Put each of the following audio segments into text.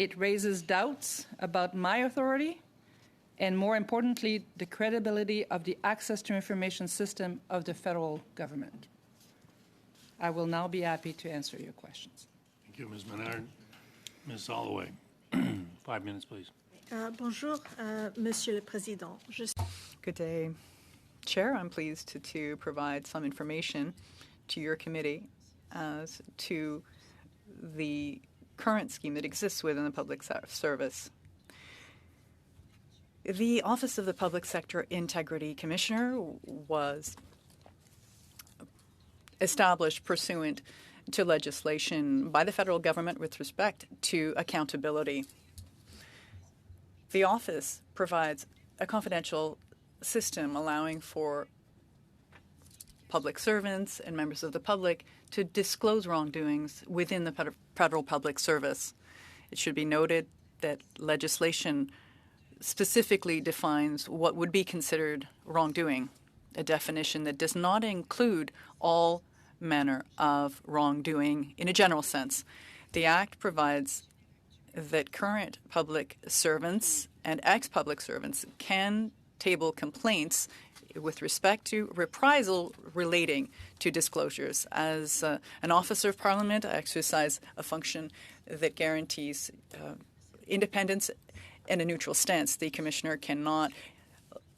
It raises doubts about my authority and, more importantly, the credibility of the access to information system of the federal government. I will now be happy to answer your questions. Thank you, Ms. Menard. Ms. Holloway, 5 minutes, please. Bonjour, Monsieur le Président. Good day, Chair. I'm pleased to provide some information to your committee as to the current scheme that exists within the public service. The Office of the Public Sector Integrity Commissioner was established pursuant to legislation by the federal government with respect to accountability. The office provides a confidential system allowing for public servants and members of the public to disclose wrongdoings within the federal public service. It should be noted that legislation specifically defines what would be considered wrongdoing, a definition that does not include all manner of wrongdoing in a general sense. The Act provides that current public servants and ex-public servants can table complaints with respect to reprisal relating to disclosures. As an officer of Parliament, I exercise a function that guarantees independence and a neutral stance. The Commissioner cannot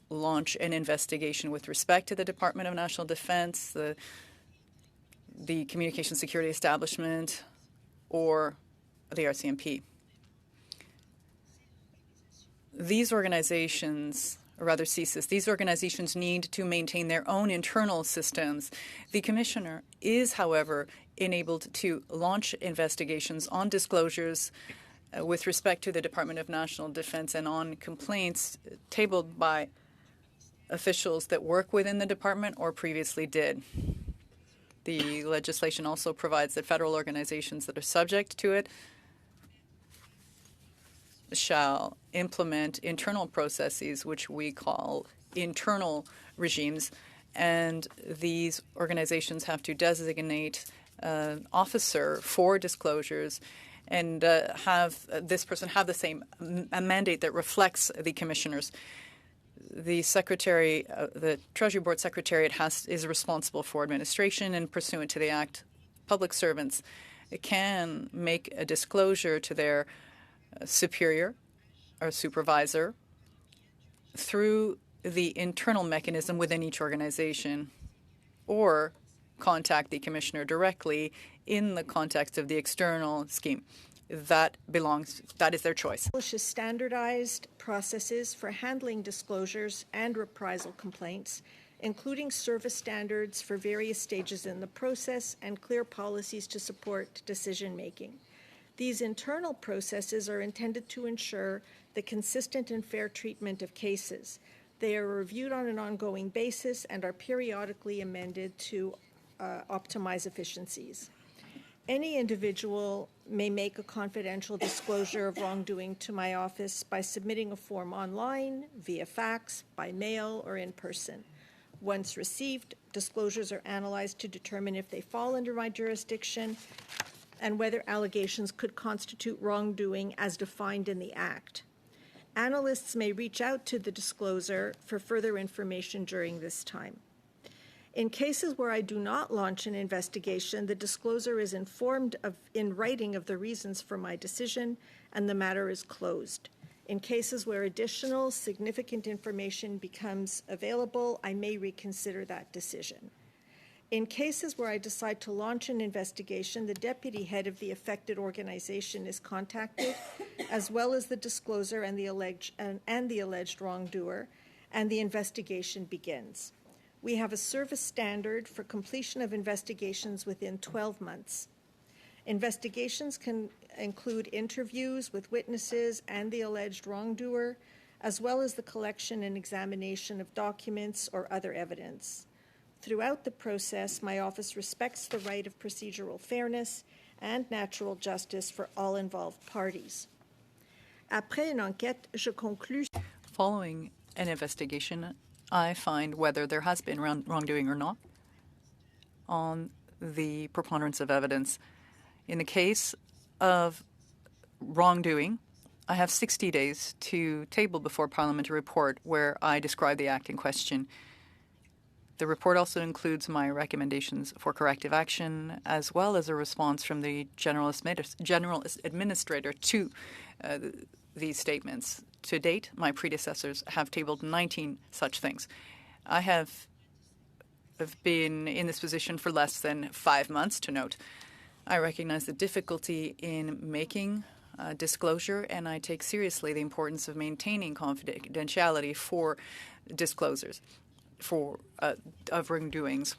launch an investigation with respect to the Department of National Defence, the Communication Security Establishment, or the RCMP. These organizations, or rather CSIS, these organizations need to maintain their own internal systems. The Commissioner is, however, enabled to launch investigations on disclosures with respect to the Department of National Defence and on complaints tabled by officials that work within the department or previously did. The legislation also provides that federal organizations that are subject to it shall implement internal processes, which we call internal regimes, and these organizations have to designate an officer for disclosures and have this person have the same mandate that reflects the Commissioner's. The Secretary, the Treasury Board Secretariat is responsible for administration, and pursuant to the Act, public servants can make a disclosure to their superior or supervisor through the internal mechanism within each organization, or contact the Commissioner directly in the context of the external scheme. That is their choice. Establishes standardized processes for handling disclosures and reprisal complaints, including service standards for various stages in the process and clear policies to support decision-making. These internal processes are intended to ensure the consistent and fair treatment of cases. They are reviewed on an ongoing basis and are periodically amended to optimize efficiencies. Any individual may make a confidential disclosure of wrongdoing to my office by submitting a form online, via fax, by mail, or in person. Once received, disclosures are analyzed to determine if they fall under my jurisdiction and whether allegations could constitute wrongdoing as defined in the Act. Analysts may reach out to the disclosure for further information during this time. In cases where I do not launch an investigation, the disclosure is informed in writing of the reasons for my decision, and the matter is closed. In cases where additional significant information becomes available, I may reconsider that decision. In cases where I decide to launch an investigation, the deputy head of the affected organization is contacted, as well as the discloser and the alleged wrongdoer, and the investigation begins. We have a service standard for completion of investigations within 12 months. Investigations can include interviews with witnesses and the alleged wrongdoer, as well as the collection and examination of documents or other evidence. Throughout the process, my office respects the right of procedural fairness and natural justice for all involved parties. Après une enquête, je conclus. Following an investigation, I find whether there has been wrongdoing or not on the preponderance of evidence. In the case of wrongdoing, I have 60 days to table before Parliament a report where I describe the act in question. The report also includes my recommendations for corrective action, as well as a response from the General Administrator to these statements. To date, my predecessors have tabled 19 such things. I have been in this position for less than 5 months, to note. I recognize the difficulty in making disclosure, and I take seriously the importance of maintaining confidentiality for disclosures of wrongdoings.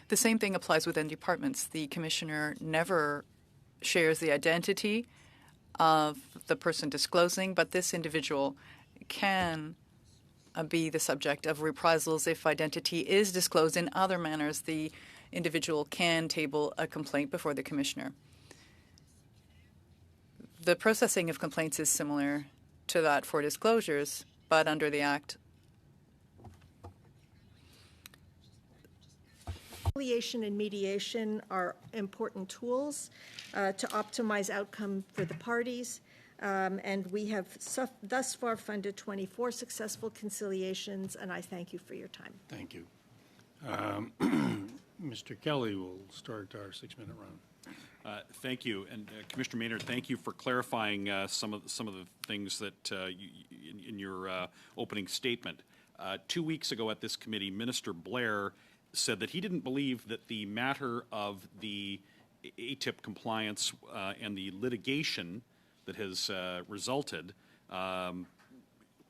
The same thing applies within departments. The Commissioner never shares the identity of the person disclosing, but this individual can be the subject of reprisals if identity is disclosed in other manners. The individual can table a complaint before the Commissioner. The processing of complaints is similar to that for disclosures, but under the Act, Conciliation and mediation are important tools to optimize outcome for the parties, and we have thus far funded 24 successful conciliations, and I thank you for your time. Thank you. Mr. Kelly will start our 6-minute round. Thank you, and Commissioner Maynard, thank you for clarifying some of the things that in your opening statement. 2 weeks ago at this committee, Minister Blair said that he didn't believe that the matter of the ATIP compliance and the litigation that has resulted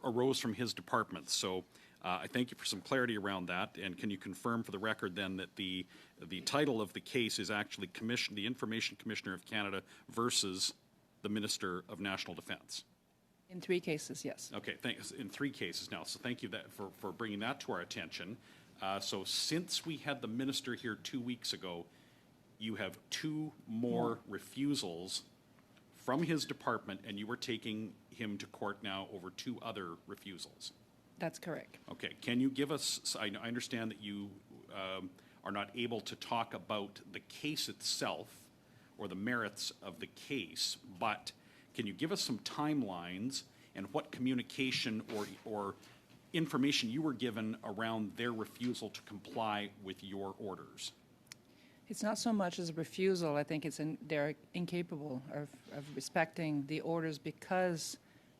arose from his department. So I thank you for some clarity around that. And can you confirm for the record then that the title of the case is actually the Information Commissioner of Canada versus the Minister of National Defence? In 3 cases, yes. Okay, thanks. In 3 cases now. So thank you for bringing that to our attention. So since we had the minister here 2 weeks ago, you have 2 more refusals from his department, and you are taking him to court now over 2 other refusals. That's correct. Okay, can you give us, I understand that you are not able to talk about the case itself or the merits of the case, but can you give us some timelines and what communication or information you were given around their refusal to comply with your orders? It's not so much as a refusal. I think they're incapable of respecting the orders because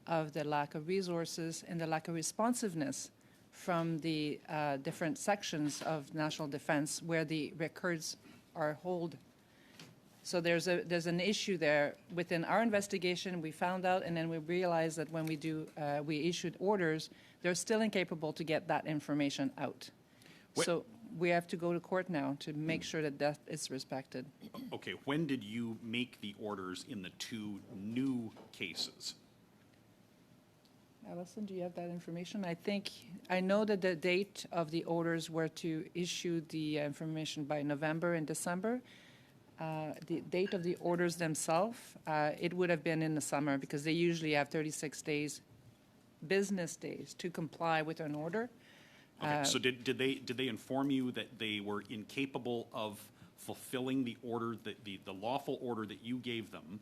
of the lack of resources and the lack of responsiveness from the different sections of national defense where the records are held. So there's an issue there. Within our investigation, we found out, and then we realized that when we issued orders, they're still incapable to get that information out. So we have to go to court now to make sure that is respected. Okay, when did you make the orders in the 2 new cases? Alison, do you have that information? I know that the date of the orders were to issue the information by November and December. The date of the orders themselves, it would have been in the summer because they usually have 36 days, business days, to comply with an order. Okay, so did they inform you that they were incapable of fulfilling the order, the lawful order that you gave them?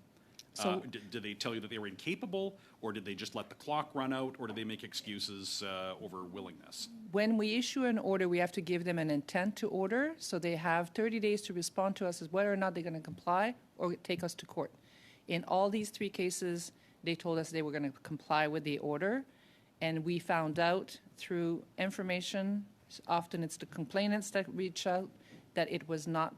So, did they tell you that they were incapable, or did they just let the clock run out, or did they make excuses over willingness? when we issue an order, we have to give them an intent to order, so they have 30 days to respond to us as whether or not they're going to comply or take us to court. In all these 3 cases, they told us they were going to comply with the order, and we found out through information, often it's the complainants that reach out, that it was not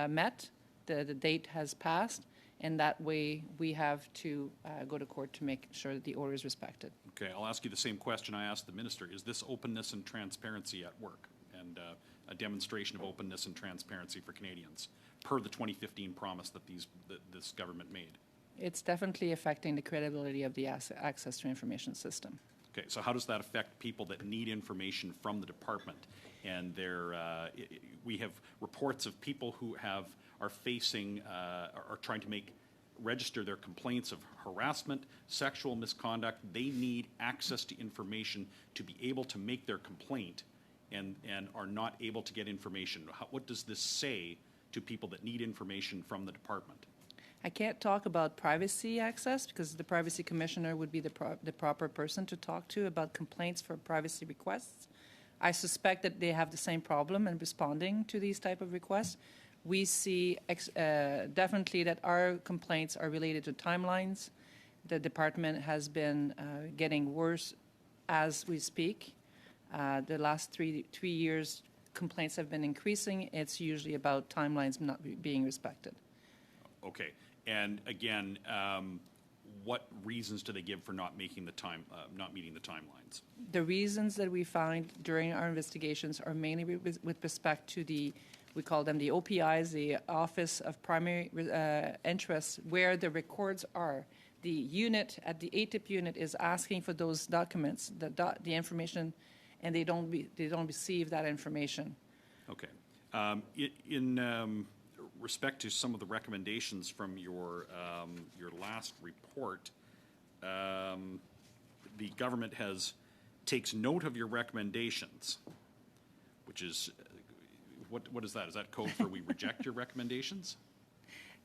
met, the date has passed, and that way we have to go to court to make sure that the order is respected. Okay, I'll ask you the same question I asked the minister. Is this openness and transparency at work, and a demonstration of openness and transparency for Canadians, per the 2015 promise that this government made? It's definitely affecting the credibility of the access to information system. Okay, so how does that affect people that need information from the department? And we have reports of people who are facing, are trying to register their complaints of harassment, sexual misconduct. They need access to information to be able to make their complaint, and are not able to get information. What does this say to people that need information from the department? I can't talk about privacy access because the privacy commissioner would be the proper person to talk to about complaints for privacy requests. I suspect that they have the same problem in responding to these type of requests. We see definitely that our complaints are related to timelines. The department has been getting worse as we speak. The last three years, complaints have been increasing. It's usually about timelines not being respected. Okay. And again, what reasons do they give for not meeting the timelines? The reasons that we find during our investigations are mainly with respect to we call them the OPIs, the Office of Primary Interests, where the records are. The unit at the ATIP unit is asking for those documents, the information, and they don't receive that information. Okay. In respect to some of the recommendations from your last report, the government takes note of your recommendations, which is what is that? Is that code for we reject your recommendations?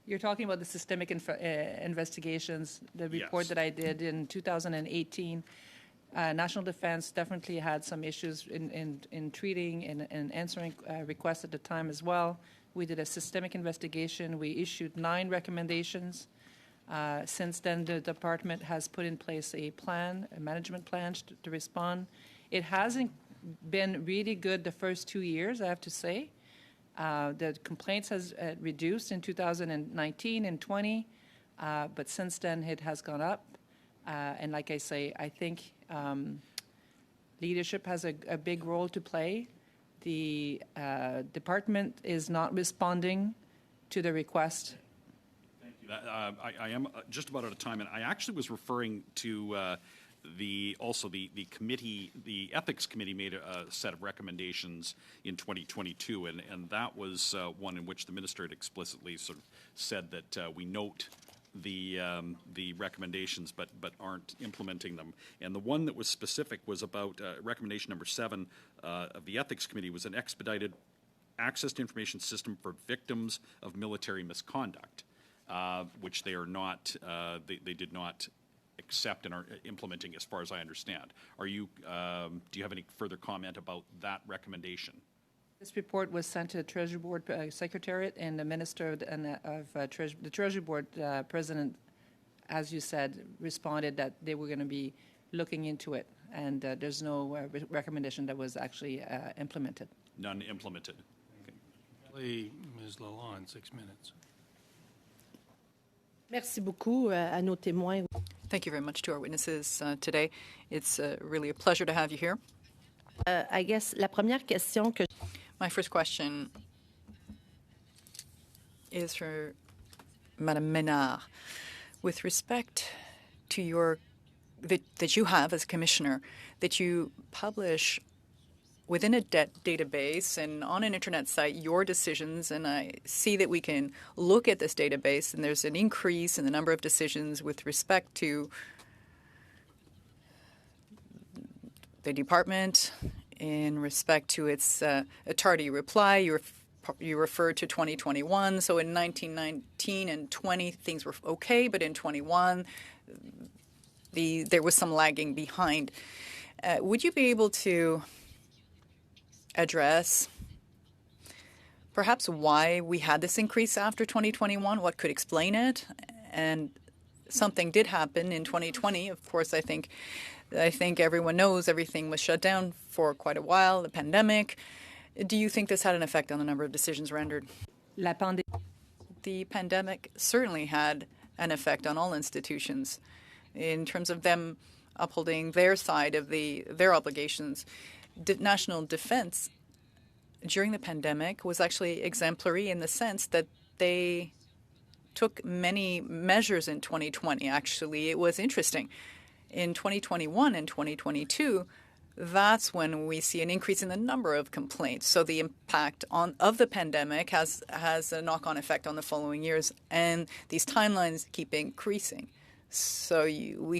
You're talking about the systemic investigations, the report Yes. that I did in 2018. National Defense definitely had some issues in treating and answering requests at the time as well. We did a systemic investigation. We issued 9 recommendations. Since then, the department has put in place a management plan to respond. It hasn't been really good the first 2 years, I have to say. The complaints has reduced in 2019 and 20, but since then it has gone up. And like I say, I think leadership has a big role to play. The department is not responding to the request. Thank you. I am just about out of time, and I actually was referring to the committee, the ethics committee made a set of recommendations in 2022, and that was one in which the minister had explicitly sort of said that we note the recommendations but aren't implementing them. And the one that was specific was about recommendation number 7 of the ethics committee was an expedited access to information system for victims of military misconduct, which they are not, they did not accept and are implementing, as far as I understand. Do you have any further comment about that recommendation? This report was sent to the Treasury Board Secretariat, and the Minister of the Treasury Board President, as you said, responded that they were going to be looking into it, and there's no recommendation that was actually implemented. None implemented. Okay. Ms. Lalonde, 6 minutes. Merci beaucoup à nos témoins. Thank you very much to our witnesses today. It's really a pleasure to have you here. I guess la première question que My first question is for Madame Ménard. With respect to that you have as commissioner, that you publish within a database and on an internet site your decisions, and I see that we can look at this database, and there's an increase in the number of decisions with respect to the department in respect to its a tardy reply. You referred to 2021, so in 1919 and 20 things were okay, but in 21 there was some lagging behind. Would you be able to address perhaps why we had this increase after 2021, what could explain it? And something did happen in 2020. Of course, I think everyone knows everything was shut down for quite a while, the pandemic. Do you think this had an effect on the number of decisions rendered? The pandemic certainly had an effect on all institutions in terms of them upholding their side of their obligations. National Defense during the pandemic was actually exemplary in the sense that they took many measures in 2020. Actually, it was interesting. In 2021 and 2022, that's when we see an increase in the number of complaints. So the impact of the pandemic has a knock-on effect on the following years, and these timelines keep increasing. So we